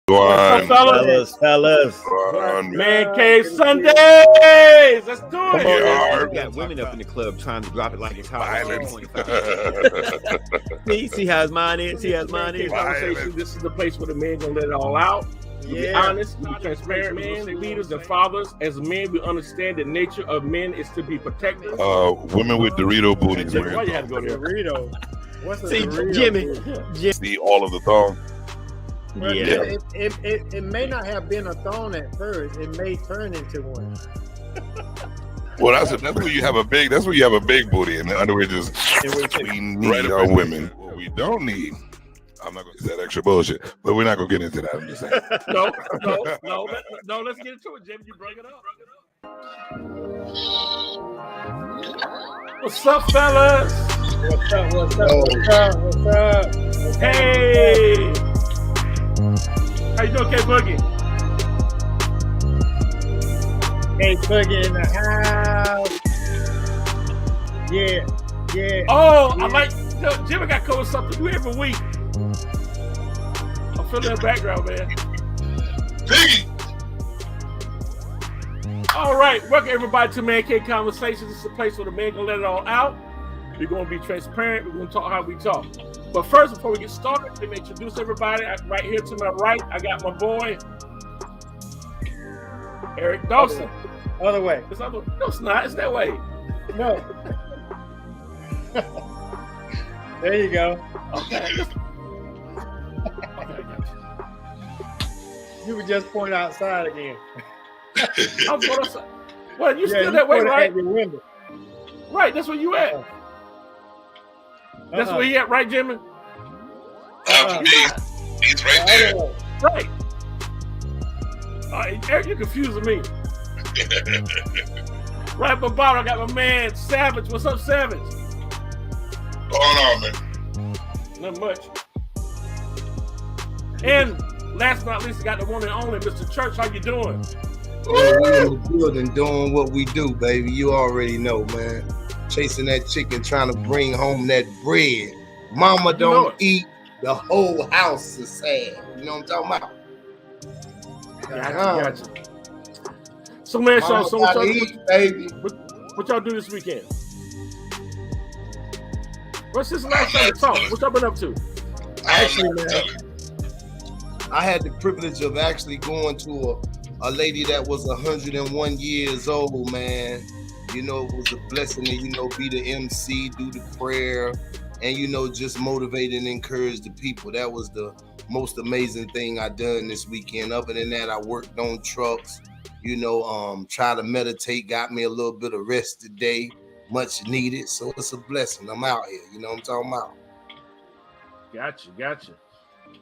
Go on, fellas. Go on. Man Cave Sundays. Let's do Come it. on. We got women up in the club trying to drop it like it's hot. Violence. See how his mind is. See how his mind is. Conversation. This is the place where the men gonna let it all out. To be honest, be transparent, men, leaders and fathers. As men, we understand the nature of men is to be protected. Women with Dorito booties. Why you had to go there? Dorito. What's a See, Dorito? Jimmy. See all of the thong. But Yeah. it may not have been a thorn at first. It may turn into one. Well, that's where you have a big. That's where you have a big booty, and the other way just we need our women. What we don't need. I'm not going to say that extra bullshit, but we're not going to get into that. I'm just saying. No. Let's get into it, Jim. You bring it up. What's up, fellas? What's up? Hey. How you doing, K-Boogie? K-Boogie in the house. Yeah. Oh, I like Jimmy got cool with something new every week. I'm feeling the background, man. Piggy. All right, welcome everybody to Man Cave Conversations. This is a place where the men gonna let it all out. We're gonna be transparent. We're gonna talk how we talk. But first, before we get started, let me introduce everybody. Right here to my right, I got my boy Eric Dawson. Other way. No, it's not. It's that way. No. There you go. Okay. You would just point outside again. I'm going outside. Well, you still that way, right? Your window. Right, that's where you at. That's where he at, right, Jimmy? He's right there. Right. Eric, you're confusing me. Right at the bottom, I got my man Savage. What's up, Savage? What's going on, man? Not much. And last but not least, I got the one and only Mr. Church. How you doing? We're in the building doing what we do, baby. You already know, man. Chasing that chicken, trying to bring home that bread. Mama don't eat, the whole house is sad. You know what I'm talking about? Gotcha. So, man, Mama gotta eat, baby. What y'all do this weekend? What's this last time we talked? What y'all been up to? Actually, man, I had the privilege of actually going to a lady that was 101 years old, man. You know, it was a blessing to, be the MC, do the prayer, and, just motivate and encourage the people. That was the most amazing thing I done this weekend. Other than that, I worked on trucks, try to meditate, got me a little bit of rest today, much needed. So it's a blessing. I'm out here, you know what I'm talking about? Gotcha.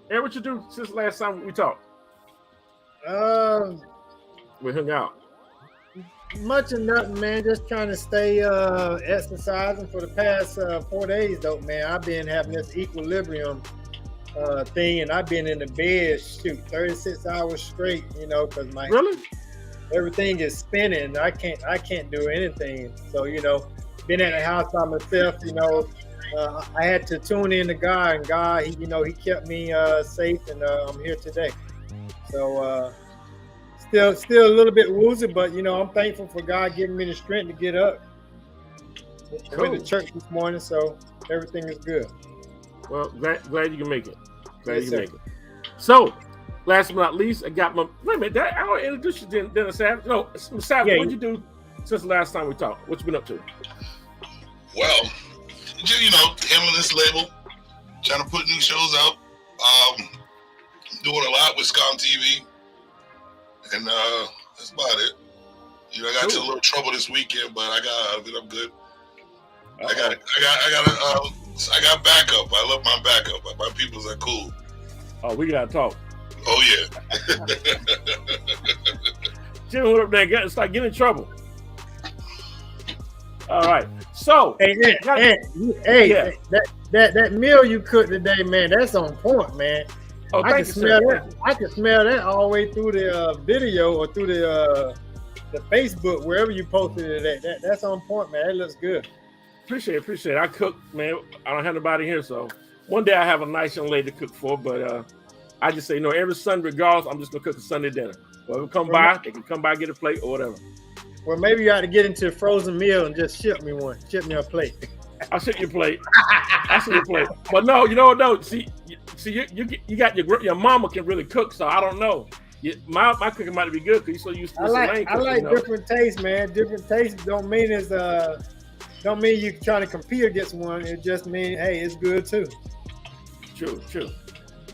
Hey, what you do since the last time we talked? We hung out. Much of nothing, man. Just trying to stay exercising for the past 4 days, though, man. I've been having this equilibrium thing, and I've been in the bed, 36 hours straight, because everything is spinning. I can't do anything. So, been at the house by myself, I had to tune in to God, and God, he kept me safe, and I'm here today. So, Still a little bit woozy, but I'm thankful for God giving me the strength to get up. I went to church this morning, so everything is good. Well, glad you can make it. Make it. So, last but not least, I got my. Wait a minute, I want to introduce you to Savage. No, Savage, what'd you do since the last time we talked? What you been up to? Well, him and this label, trying to put new shows out. Doing a lot with Scum TV. And that's about it. I got into a little trouble this weekend, but I got out of it. I'm good. I got backup. I love my backup. My peoples are cool. Oh, we gotta talk. Oh yeah. Jimmy, what up there? Start getting in trouble. All right. So, that meal you cooked today, man, that's on point, man. Oh, I can smell that. I can smell that all the way through the video or through the Facebook, wherever you posted it at. That's on point, man. That looks good. Appreciate it. I cook, man. I don't have nobody here, so one day I have a nice young lady to cook for, but I just say, every Sunday, regardless, I'm just gonna cook a Sunday dinner. Whoever come by, they can come by, get a plate or whatever. Well, maybe you ought to get into a frozen meal and just ship me one. Ship me a plate. I'll ship you a plate. I'll ship you a plate. But no, no. See, you got your mama can really cook, so I don't know. My cooking might be good because you're so used to I like different tastes, man. Different tastes don't mean you trying to compete against one. It just means, hey, it's good too. True.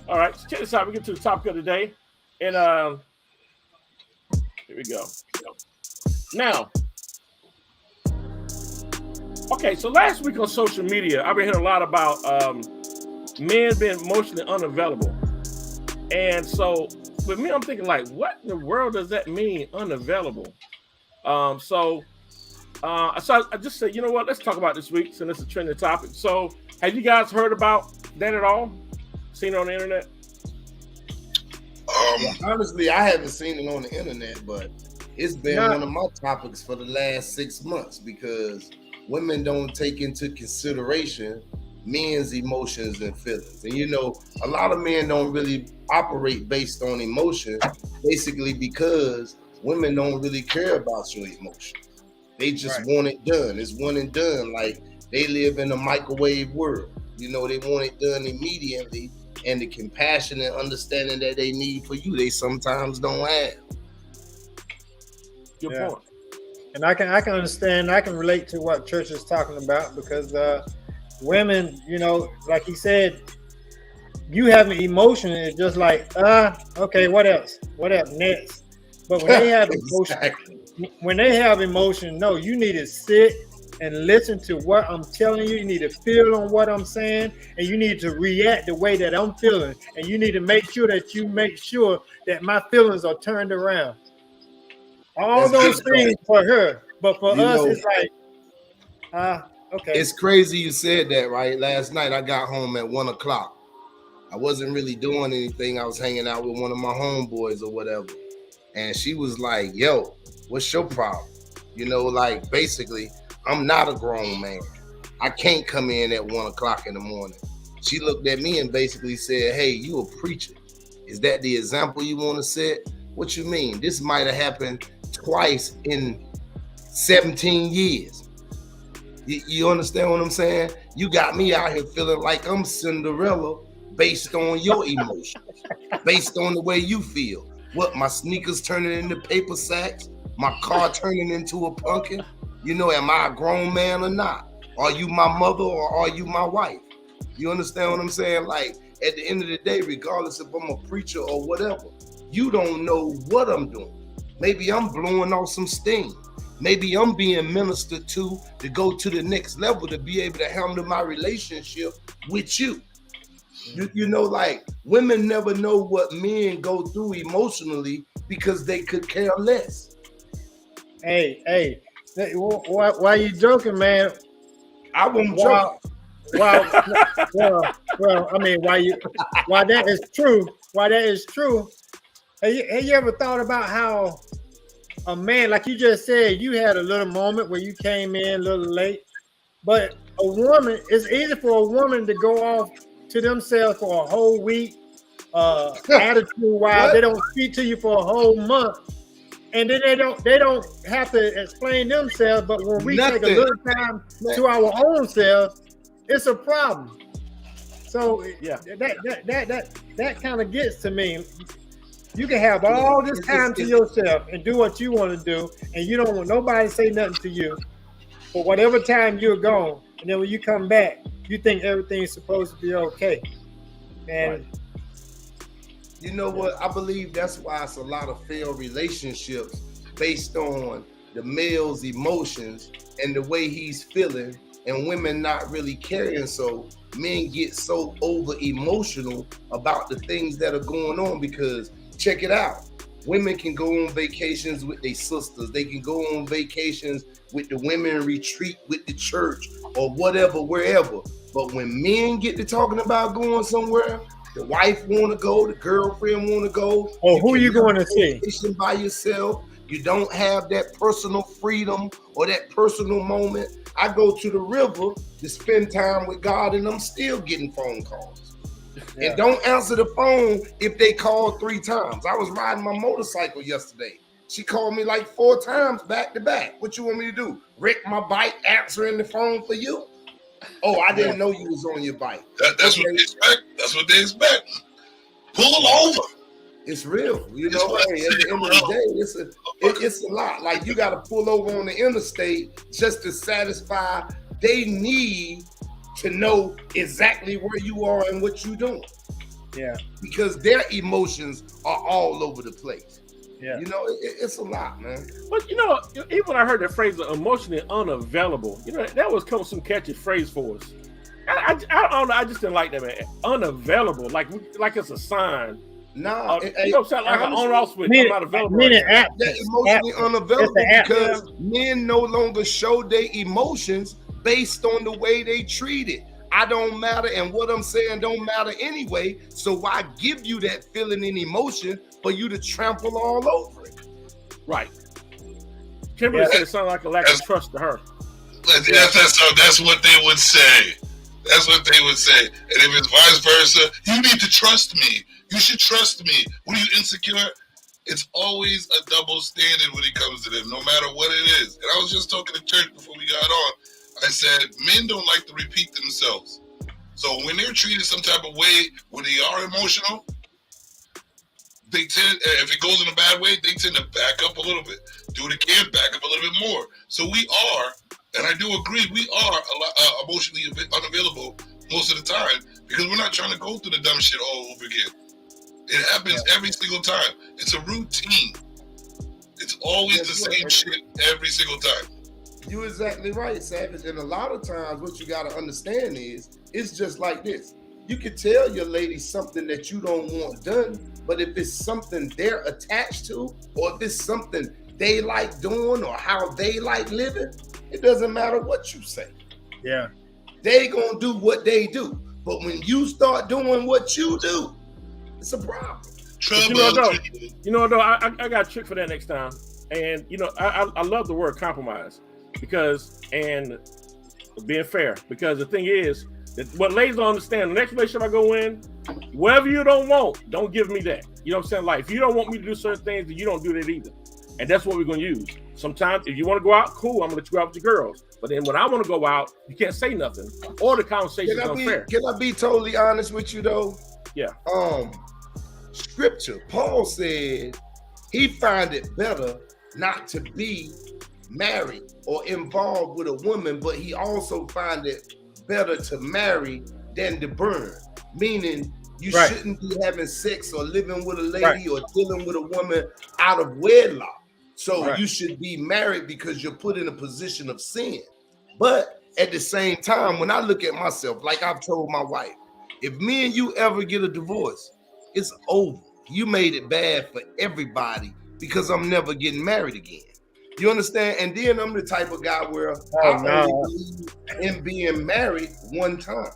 All right, so check this out. We get to the topic of the day, and here we go. Now, okay, so last week on social media, I've been hearing a lot about men being emotionally unavailable, and so with me, I'm thinking like, what in the world does that mean, unavailable? So I just said, you know what? Let's talk about this week since it's a trending topic. So, have you guys heard about that at all? Seen it on the internet? Honestly, I haven't seen it on the internet, but it's been one of my topics for the last 6 months because women don't take into consideration men's emotions and feelings. And a lot of men don't really operate based on emotion, basically because women don't really care about your emotion. They just want it done. It's one and done. Like they live in a microwave world. They want it done immediately. And the compassion and understanding that they need for you, they sometimes don't have. Good point. And I can understand. I can relate to what Church is talking about because women, like he said, you having emotion is just like, okay, what else? What else next? But when they have emotion, no, you need to sit and listen to what I'm telling you. You need to feel on what I'm saying, and you need to react the way that I'm feeling. And you need to make sure that my feelings are turned around. All those things for her, but for us, it's like, okay. It's crazy you said that, right? Last night I got home at 1:00. I wasn't really doing anything. I was hanging out with one of my homeboys or whatever. And she was like, yo, what's your problem? Like basically, I'm not a grown man. I can't come in at 1:00 in the morning. She looked at me and basically said, hey, you a preacher. Is that the example you want to set? What you mean? This might have happened twice in 17 years. You understand what I'm saying? You got me out here feeling like I'm Cinderella based on your emotions, based on the way you feel. What, my sneakers turning into paper sacks? My car turning into a pumpkin? Am I a grown man or not? Are you my mother or are you my wife? You understand what I'm saying? Like, at the end of the day, regardless if I'm a preacher or whatever, you don't know what I'm doing. Maybe I'm blowing off some steam. Maybe I'm being ministered to go to the next level to be able to handle my relationship with you. Like women never know what men go through emotionally because they could care less. Hey, why are you joking, man? I won't joke. Well, I mean, why that is true, have you ever thought about how a man, like you just said, you had a little moment where you came in a little late, but a woman, it's easy for a woman to go off to themselves for a whole week, attitude-wise. They don't speak to you for a whole month, and then they don't have to explain themselves. But when we take a little time to our own selves, it's a problem. So that kind of gets to me. You can have all this time to yourself and do what you want to do, and you don't want nobody to say nothing to you for whatever time you're gone. And then when you come back, you think everything's supposed to be okay. And you know what? I believe that's why it's a lot of failed relationships based on the male's emotions and the way he's feeling, and women not really caring. So men get so over emotional about the things that are going on because check it out. Women can go on vacations with their sisters. They can go on vacations with the women retreat with the church or whatever, wherever. But when men get to talking about going somewhere, the wife want to go, the girlfriend want to go. Oh, who are you going to see? By yourself. You don't have that personal freedom or that personal moment. I go to the river to spend time with God, and I'm still getting phone calls. Yeah. And don't answer the phone if they call 3 times. I was riding my motorcycle yesterday. She called me like 4 times back to back. What you want me to do? Wreck my bike answering the phone for you? Oh, I didn't know you was on your bike. That's what they expect. That's what they expect. Pull over. It's real, you It's know. right. Hey, at the end of the day, it's a lot. Like you got to pull over on the interstate just to satisfy they need to know exactly where you are and what you're doing. Yeah, because their emotions are all over the place. yeah. You know, it's a lot, man. But you know, even when I heard that phrase "emotionally unavailable," you know, that was coming some catchy phrase for us. I don't know. I just didn't like that, man. Unavailable, like it's a sign. Nah, You know what I'm saying? Like an on-off switch. I'm not available. They're emotionally unavailable because men no longer show their emotions based on the way they treat it. I don't matter, and what I'm saying don't matter anyway. So why give you that feeling and emotion for you to trample all over it? Right. Kimberly said it sounded like a lack of trust to her. That's what they would say. That's what they would say. And if it's vice versa, you need to trust me. You should trust me. When you're insecure, it's always a double standard when it comes to them, no matter what it is. And I was just talking to church before we got on. I said, men don't like to repeat themselves. So when they're treated some type of way, when they are emotional, they tend, if it goes in a bad way, they tend to back up a little bit. Do it again, back up a little bit more. So we are, and I do agree, we are emotionally unavailable most of the time because we're not trying to go through the dumb shit all over again. It happens every single time. It's a routine. It's always the same shit every single time. You're exactly right, Savage. And a lot of times what you got to understand is, it's just like this. You can tell your lady something that you don't want done, but if it's something they're attached to, or if it's something they like doing or how they like living, it doesn't matter what you say. Yeah. They gonna do what they do. But when you start doing what you do, it's a problem. You know, though, I got a trick for that next time. And, you know, I love the word compromise and being fair. Because the thing is, what ladies don't understand, the next relationship I go in, whatever you don't want, don't give me that. You know what I'm saying? Like, if you don't want me to do certain things, then you don't do that either. And that's what we're going to use. Sometimes, if you want to go out, cool, I'm going to let you go out with your girls. But then when I want to go out, you can't say nothing. Or the conversation is unfair. Can I be totally honest with you, though? Yeah. Scripture, Paul said he find it better not to be married or involved with a woman, but he also find it better to marry than to burn. Meaning you shouldn't be having sex or living with a lady or dealing with a woman out of wedlock. So you should be married because you're put in a position of sin. But at the same time, when I look at myself, like I've told my wife, if me and you ever get a divorce, it's over. You made it bad for everybody because I'm never getting married again. You understand? And then I'm the type of guy where I only believe in being married one time.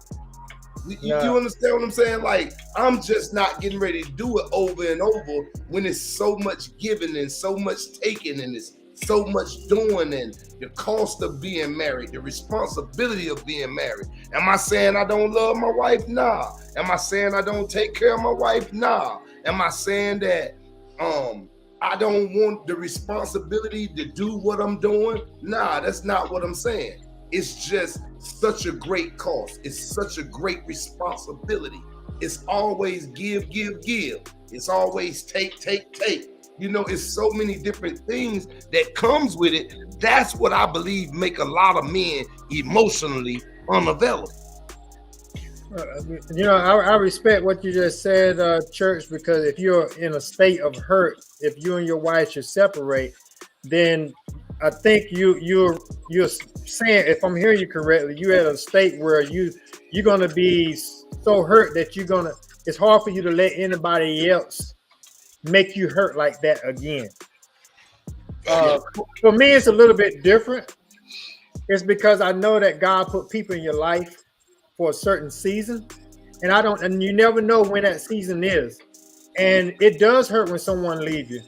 You understand what I'm saying? Like, I'm just not getting ready to do it over and over when it's so much giving and so much taking and it's so much doing and the cost of being married, the responsibility of being married. Am I saying I don't love my wife? Nah. Am I saying I don't take care of my wife? Nah. Am I saying that I don't want the responsibility to do what I'm doing? Nah, that's not what I'm saying. It's just such a great cost. It's such a great responsibility. It's always give, give, give. It's always take, take, take. You know, it's so many different things that comes with it. That's what I believe make a lot of men emotionally unavailable. You know, I respect what you just said, Church, because if you're in a state of hurt, if you and your wife should separate, then I think you're saying, if I'm hearing you correctly, you're at a state where you're gonna be so hurt that it's hard for you to let anybody else make you hurt like that again. For me, it's a little bit different. It's because I know that God put people in your life for a certain season, and you never know when that season is. And it does hurt when someone leaves you,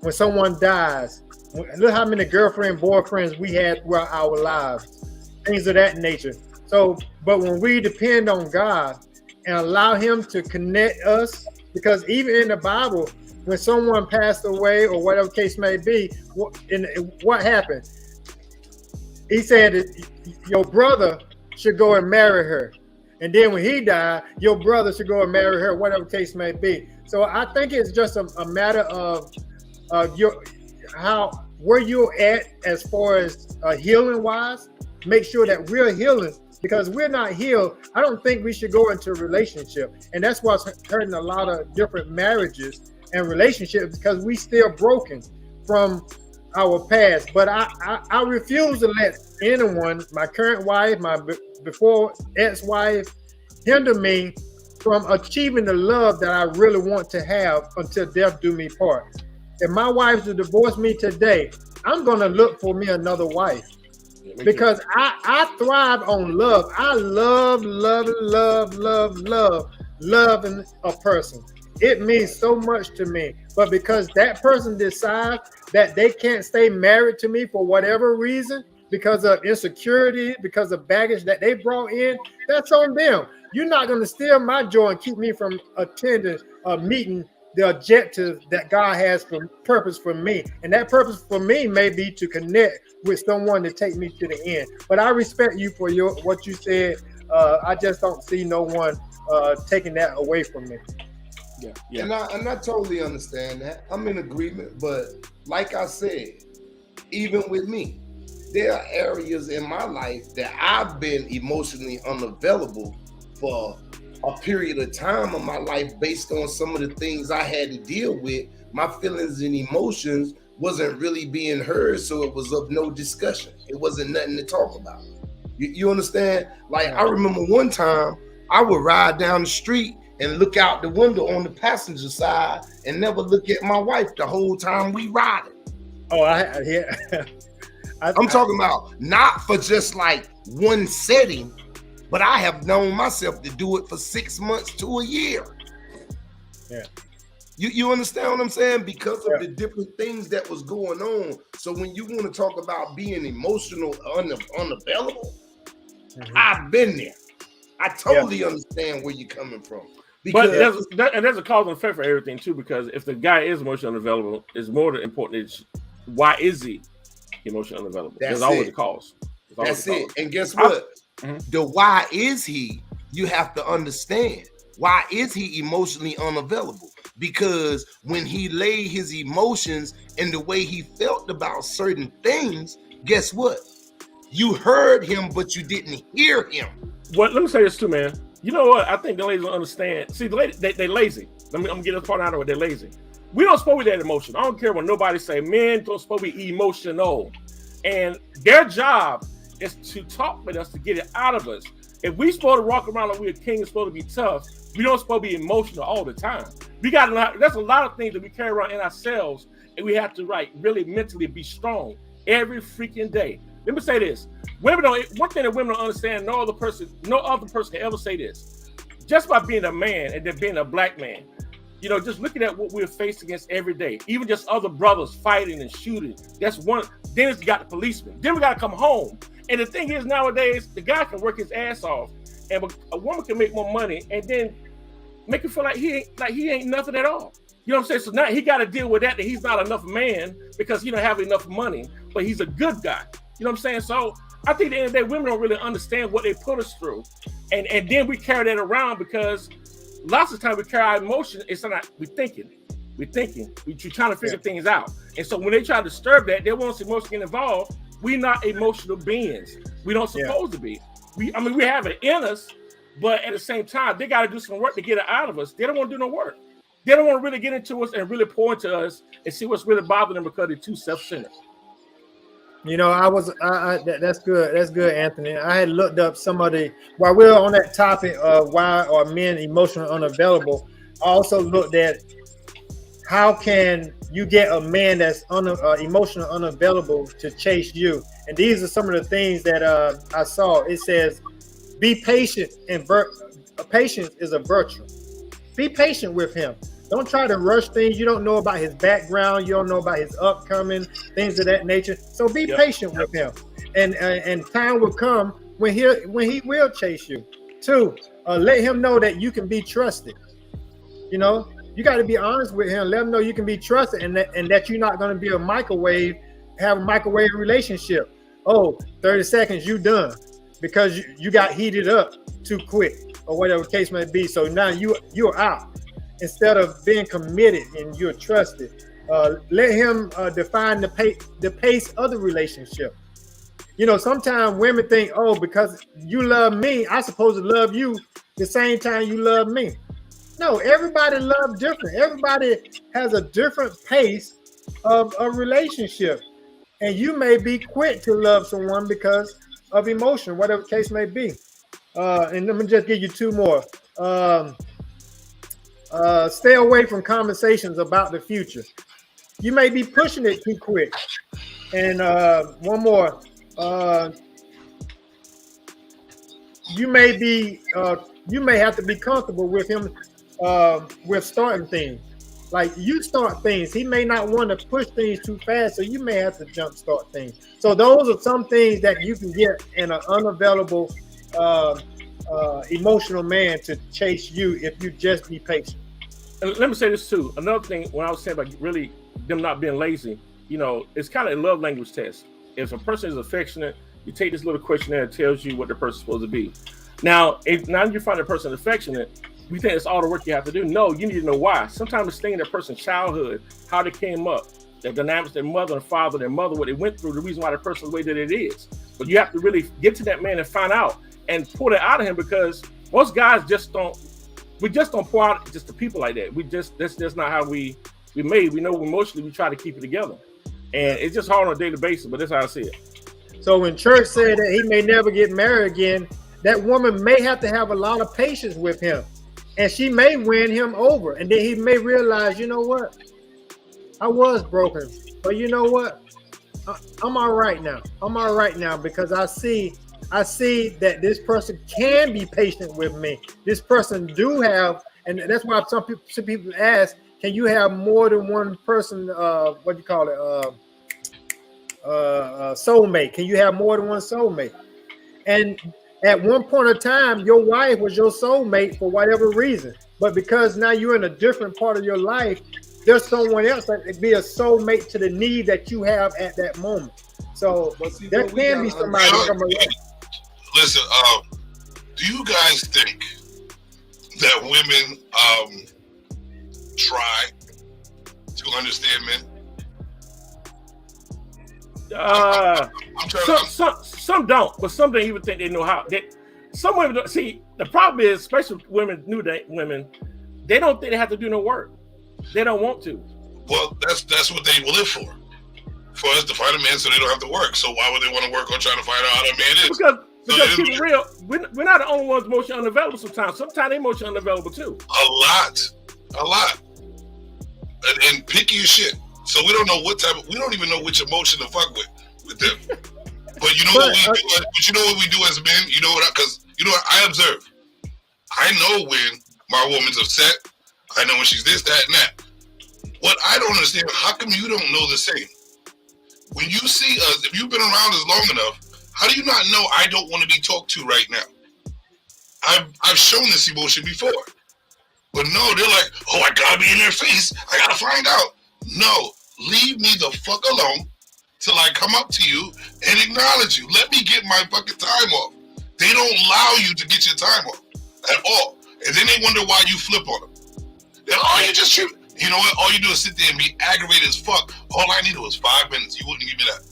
when someone dies. Look how many girlfriend, boyfriends we had throughout our lives, things of that nature. So, but when we depend on God and allow him to connect us. Because even in the Bible, when someone passed away or whatever case may be, what happened? He said that your brother should go and marry her. And then when he died, your brother should go and marry her, whatever case may be. So I think it's just a matter of where you're at as far as healing wise. Make sure that we're healing, because we're not healed. I don't think we should go into a relationship, and that's what's hurting a lot of different marriages and relationships, because we still broken from our past. But I refuse to let anyone, my current wife, my before ex-wife, hinder me from achieving the love that I really want to have until death do me part. If my wife to divorce me today, I'm gonna look for me another wife, because I thrive on love. I loving a person. It means so much to me. But because that person decides that they can't stay married to me for whatever reason, because of insecurity, because of baggage that they brought in, that's on them. You're not going to steal my joy and keep me from attending meeting the objective that God has for purpose for me. And that purpose for me may be to connect with someone to take me to the end. But I respect you for what you said. I just don't see no one taking that away from me. Yeah. And I totally understand that. I'm in agreement. But like I said, even with me, there are areas in my life that I've been emotionally unavailable for a period of time of my life based on some of the things I had to deal with. My feelings and emotions wasn't really being heard, so it was of no discussion. It wasn't nothing to talk about. You understand? Like, I remember one time I would ride down the street and look out the window on the passenger side and never look at my wife the whole time we riding. Oh, I'm talking about not for just like one setting, but I have known myself to do it for 6 months to a year. Yeah. You understand what I'm saying? Because of the different things that was going on. So when you want to talk about being emotional unavailable, I've been there. I totally understand where you're coming from. Because there's a cause and effect for everything too, because if the guy is emotionally unavailable, it's more important is why is he emotionally unavailable? There's always a cause. That's it. And guess what? The why is he, you have to understand. Why is he emotionally unavailable? Because when he laid his emotions and the way he felt about certain things, guess what? You heard him, but you didn't hear him. Well, let me say this too, man. You know what? I think the ladies don't understand. See, the ladies, they lazy. I'm gonna get this part out of it. They're lazy. We don't supposed to be that emotional. I don't care what nobody say. Men don't supposed to be emotional. And their job is to talk with us to get it out of us. If we supposed to walk around like we're a king, supposed to be tough, we don't supposed to be emotional all the time. We got there's a lot of things that we carry around in ourselves, and we have to really mentally be strong every freaking day. Let me say this. One thing that women don't understand, no other person can ever say this. Just by being a man and then being a black man, just looking at what we're faced against every day, even just other brothers fighting and shooting. That's one. Then it's got the policeman. Then we got to come home. And the thing is, nowadays, the guy can work his ass off, and a woman can make more money, and then make him feel like he ain't nothing at all. You know what I'm saying? So now he got to deal with that he's not enough man because he don't have enough money, but he's a good guy. You know what I'm saying? So I think at the end of the day, women don't really understand what they put us through, and then we carry that around because lots of times we carry our emotion. It's not we're thinking, we're trying to figure things out, and so when they try to disturb that, they want us emotionally get involved. We're not emotional beings. We don't supposed to be. We have it in us, but at the same time, they got to do some work to get it out of us. They don't want to do no work. They don't want to really get into us and really pour into us and see what's really bothering them because they're too self-centered. That's good. That's good, Anthony. I had looked up some of while we're on that topic of why are men emotionally unavailable, I also looked at how can you get a man that's emotionally unavailable to chase you. And these are some of the things that I saw. It says, be patient, and patience is a virtue. Be patient with him. Don't try to rush things. You don't know about his background. You don't know about his upcoming, things of that nature. So be patient with him. And time will come when he will chase you. Two, let him know that you can be trusted. You know, you got to be honest with him. Let him know you can be trusted, and that you're not going to be have a microwave relationship. Oh, 30 seconds, you done because you got heated up too quick or whatever the case may be. So now you're out instead of being committed and you're trusted. Let him define the pace of the relationship. You know, sometimes women think, oh, because you love me, I'm supposed to love you the same time you love me. No, everybody loves different. Everybody has a different pace of a relationship. And you may be quick to love someone because of emotion, whatever the case may be. And let me just give you two more. Stay away from conversations about the future. You may be pushing it too quick. And one more. You may have to be comfortable with him with starting things. Like you start things, he may not want to push things too fast, so you may have to jump start things. So those are some things that you can get in an unavailable emotional man to chase you if you just be patient. And let me say this too. Another thing, when I was saying about really them not being lazy, you know, it's kind of a love language test. If a person is affectionate, you take this little questionnaire that tells you what the person's supposed to be. Now, if you find a person affectionate, we think it's all the work you have to do. No, you need to know why. Sometimes it's staying in that person's childhood, how they came up, the dynamics, their mother and father, their mother, what they went through, the reason why the person is the way that it is. But you have to really get to that man and find out and pull it out of him, because most guys just don't pour out just to people like that. That's not how we made. We know emotionally we try to keep it together. And it's just hard on a daily basis, but that's how I see it. So when Church said that he may never get married again, that woman may have to have a lot of patience with him. And she may win him over. And then he may realize, you know what? I was broken. But you know what? I'm all right now. I'm all right now because I see that this person can be patient with me. This person do have, and that's why some people ask, can you have more than one person, soulmate? Can you have more than one soulmate? And at one point in time, your wife was your soulmate for whatever reason. But because now you're in a different part of your life, there's someone else that could be a soulmate to the need that you have at that moment. So there can be somebody come around. Listen, do you guys think that women try to understand men? Some don't, but some don't even think they know how. Some women don't. See, the problem is, especially women, women, they don't think they have to do no work. They don't want to. Well, that's what they live for us to find a man so they don't have to work. So why would they want to work on trying to find out how that man is? Because keep it real, we're not the only ones emotionally unavailable sometimes. Sometimes they're emotionally unavailable too. A lot. And picky as shit. So we don't know we don't even know which emotion to fuck with them. But you know what we do? But you know what we do as men? You know what? Because you know what I observe. I know when my woman's upset. I know when she's this, that, and that. What I don't understand, how come you don't know the same? When you see us, if you've been around us long enough, how do you not know I don't want to be talked to right now? I've shown this emotion before. But no, they're like, oh, I gotta be in their face. I gotta find out. No, leave me the fuck alone till I come up to you and acknowledge you. Let me get my fucking time off. They don't allow you to get your time off at all. And then they wonder why you flip on them. They're, oh, you just shoot. You know what? All you do is sit there and be aggravated as fuck. All I needed was 5 minutes. You wouldn't give me that.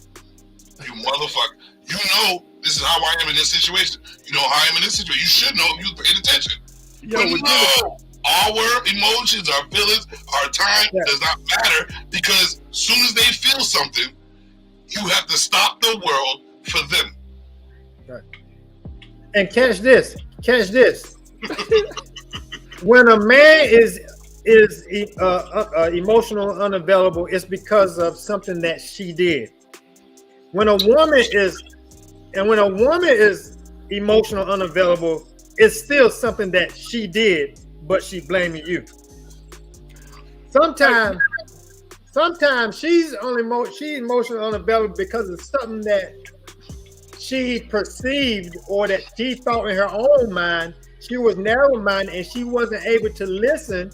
You motherfucker. You know this is how I am in this situation. You know how I am in this situation. You should know if you paid attention. But no, our emotions, our feelings, our time does not matter, because as soon as they feel something, you have to stop the world for them. Right. And catch this. When a man is emotional unavailable, it's because of something that she did. When a woman is emotional unavailable, it's still something that she did, but she blaming you. Sometimes she's emotional unavailable because of something that she perceived or that she thought in her own mind she was narrow-minded and she wasn't able to listen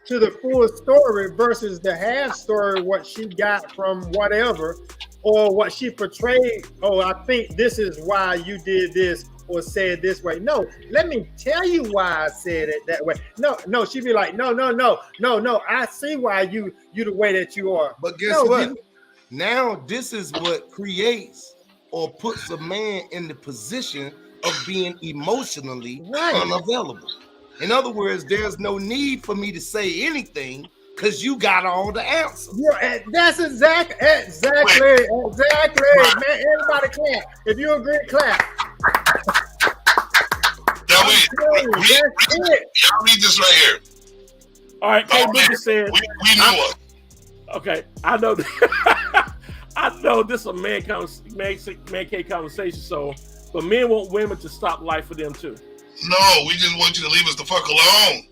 to the full story versus the half story, what she got from whatever, or what she portrayed. Oh, I think this is why you did this or said this way. No, let me tell you why I said it that way. No, she'd be like, no. I see why you the way that you are. But guess what? Now this is what creates or puts a man in the position of being emotionally unavailable. In other words, there's no need for me to say anything because you got all the answers. Yeah, that's exactly. Man, everybody clap. If you agree, clap. Now wait, y'all read this right here. All right, K Boogie said. We knew it. Okay, I know. I know this is a man cave conversation. So, but men want women to stop life for them too. No, we just want you to leave us the fuck alone.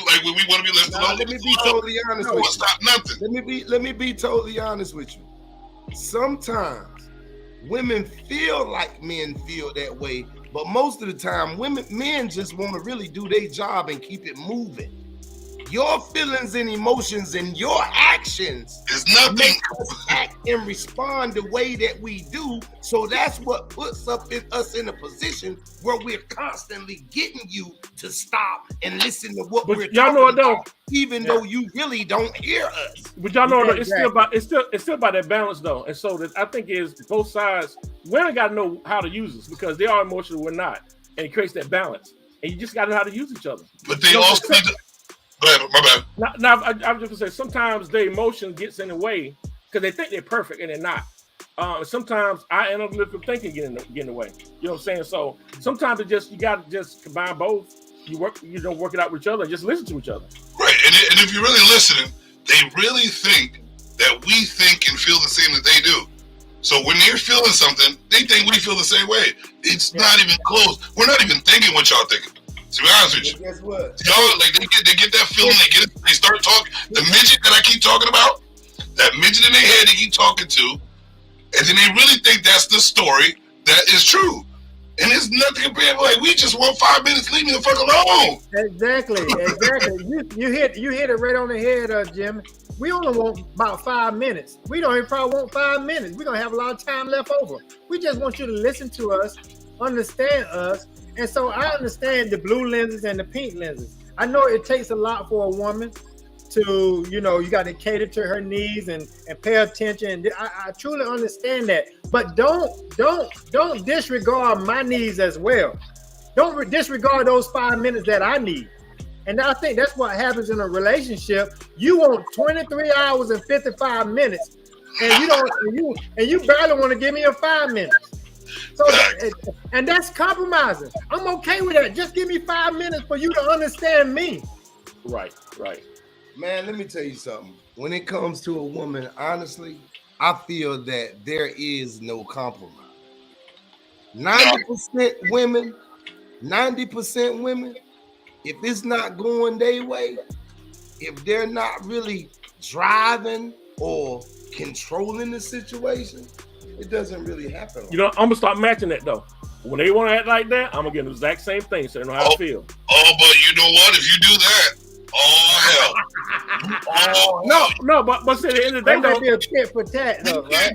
Like when we want to be left alone. Let me be totally honest with you. Stop nothing. Let me be totally honest with you. Sometimes women feel like men feel that way, but most of the time, men just want to really do their job and keep it moving. Your feelings and emotions and your actions is nothing. Make us act and respond the way that we do. So that's what puts us in a position where we're constantly getting you to stop and listen to what we're talking about, even though you really don't hear us. But y'all know it's still about that balance though. And so that I think is both sides. Women got to know how to use us because they are emotional, we're not, and it creates that balance. And you just got to know how to use each other. But they also need to. Go ahead, my bad. Now I'm just gonna say sometimes their emotion gets in the way because they think they're perfect and they're not. Sometimes our analytical thinking get in the way. You know what I'm saying? So sometimes you gotta just combine both. You don't work it out with each other. Just listen to each other. Right, and if you're really listening, they really think that we think and feel the same that they do. So when they're feeling something, they think we feel the same way. It's not even close. We're not even thinking what y'all thinking. To be honest with you, guess what? Y'all like they get that feeling. They start talking. The midget that I keep talking about, that midget in their head they keep talking to, and then they really think that's the story that is true. And it's nothing compared. Like we just want 5 minutes. Leave me the fuck alone. Exactly. You hit it right on the head, Jim. We only want about 5 minutes. We don't even probably want 5 minutes. We're gonna have a lot of time left over. We just want you to listen to us, understand us. And so I understand the blue lenses and the pink lenses. I know it takes a lot for a woman to, you got to cater to her needs and pay attention. I truly understand that. But don't disregard my needs as well. Don't disregard those 5 minutes that I need. And I think that's what happens in a relationship. You want 23 hours and 55 minutes, and you barely want to give me a 5 minutes. So, and that's compromising. I'm okay with that. Just give me 5 minutes for you to understand me. Right. Man, let me tell you something. When it comes to a woman, honestly, I feel that there is no compromise. 90% women, if it's not going their way, if they're not really driving or controlling the situation, it doesn't really happen. I'm gonna start matching that though. When they want to act like that, I'm gonna get the exact same thing so they know how to feel. Oh, but you know what? If you do that, oh hell. No, but see, at the end of the day, though, be a tit for tat, though, right?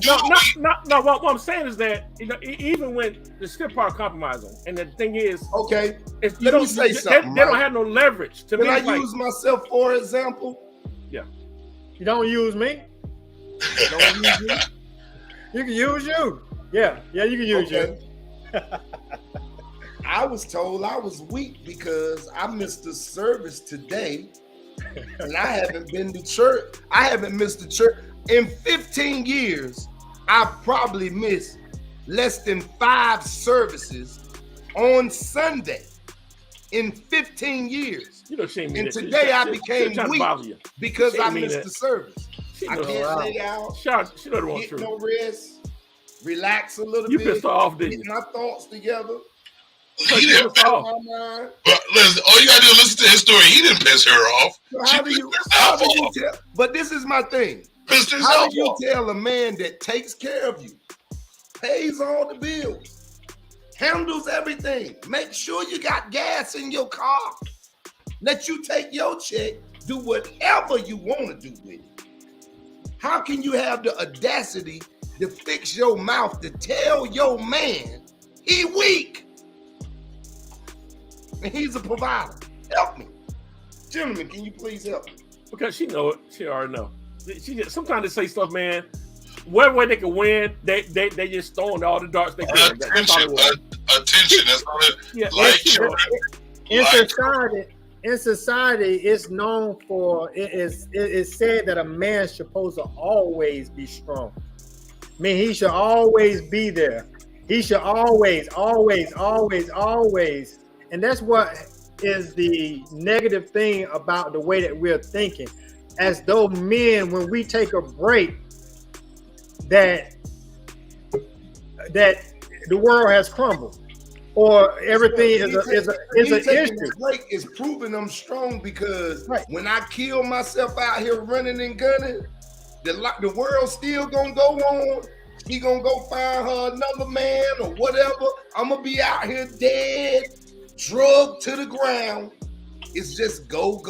No. What I'm saying is that even when the still part of compromising, and the thing is, okay, let me say something. They don't have no leverage. To me, I use myself for example? Yeah. You don't use me. Don't use me. You can use you. Yeah, you can use you. I was told I was weak because I missed the service today, and I haven't been to church. I haven't missed the church in 15 years. I've probably missed less than 5 services on Sunday in 15 years. And today I became weak because I missed the service. I can't lay out, get no rest, relax a little bit. You pissed off, didn't you? Get my thoughts together. He didn't piss off. But listen, all you gotta do is listen to his story. He didn't piss her off. How do you tell? But this is my thing. How do you tell a man that takes care of you, pays all the bills, handles everything. Make sure you got gas in your car. Let you take your check, do whatever you want to do with it. How can you have the audacity to fix your mouth to tell your man he weak? And he's a provider. Help me. Gentlemen, can you please help me? Because she know it. She already know. She just, sometimes they say stuff, man. Whatever way they can win, they just throwing all the darts they can. Attention. That's all it. Yeah, Like in society, it's known for it's said that a man is supposed to always be strong. I mean, he should always be there. He should always. And that's what is the negative thing about the way that we're thinking. As though men, when we take a break, that the world has crumbled, or everything is an issue. Break is proving I'm strong because when I kill myself out here running and gunning, the world still gonna go on. She gonna go find her another man or whatever. I'm gonna be out here dead, drugged to the ground. It's just go.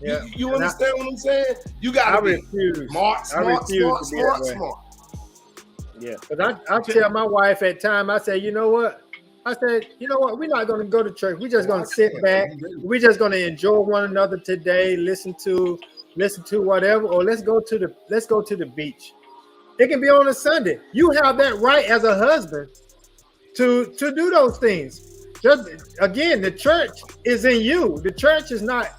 Yeah. You understand what I'm saying? You gotta be smart. Yeah, because I tell my wife at time, I say, you know what? We're not going to go to church. We're just going to sit back. We're just going to enjoy one another today. Listen to whatever, or let's go to the beach. It can be on a Sunday. You have that right as a husband to do those things. Just again, the church is in you. The church is not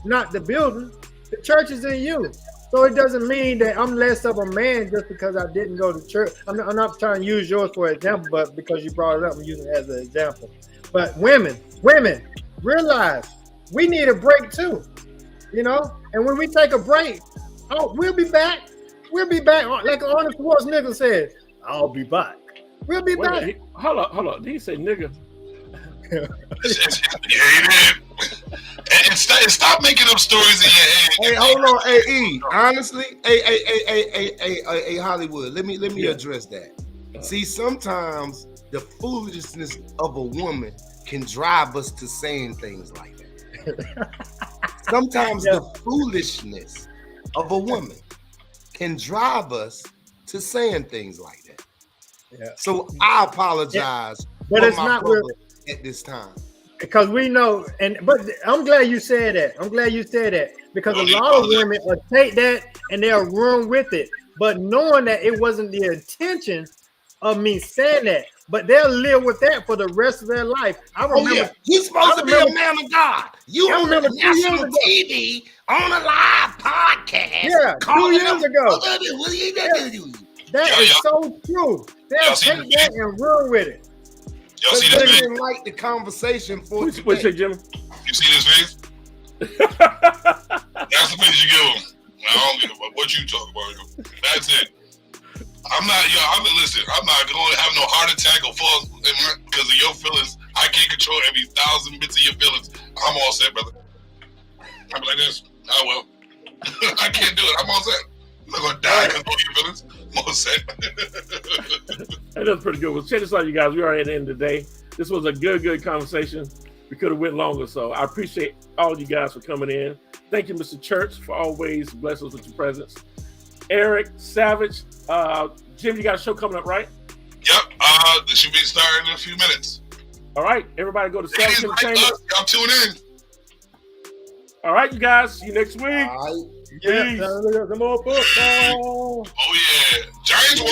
the building. The church is in you. So it doesn't mean that I'm less of a man just because I didn't go to church. I'm not trying to use yours for example, but because you brought it up, I'm using it as an example. But women, realize we need a break too, And when we take a break, we'll be back. Like Arnold Schwarzenegger said, I'll be back. We'll be back. Hold up. Did he say nigga? Yeah, he did. And stop making up stories in your head. Hey, hold on. Hey, E. Honestly, hey, Hollywood. Let me address that. See, sometimes the foolishness of a woman can drive us to saying things like that. Sometimes the foolishness of a woman can drive us to saying things like that. Yeah. So I apologize, but it's not at this time. Because we know, but I'm glad you said that. Because a lot of women will take that and they'll run with it, but knowing that it wasn't the intention of me saying that, but they'll live with that for the rest of their life. I remember you're supposed to be a man of God. You on the national TV on a live podcast. Yeah, 2 years ago. That is so true. They'll take that and run with it. Y'all see this didn't like the conversation for today. What's it, Jimmy? You see this face? That's the face you give them. I don't give a fuck what you talk about. That's it. I'm not going to have no heart attack or fall because of your feelings. I can't control every 1,000 bits of your feelings. I'm all set, brother. I'm like this. Oh, well. I can't do it. I'm all set. I'm not going to die because of your feelings. I'm all set. That was pretty good. Well, check this out, you guys. We are at the end of the day. This was a good conversation. We could have went longer, so I appreciate all of you guys for coming in. Thank you, Mr. Church, for always blessing us with your presence. Eric, Savage, Jim, you got a show coming up, right? Yep. This should be starting in a few minutes. All right. Everybody go to Savage Entertainment. Y'all tune in. All right, you guys. See you next week. All right. Yeah. Some more football. Oh, yeah. Giants won.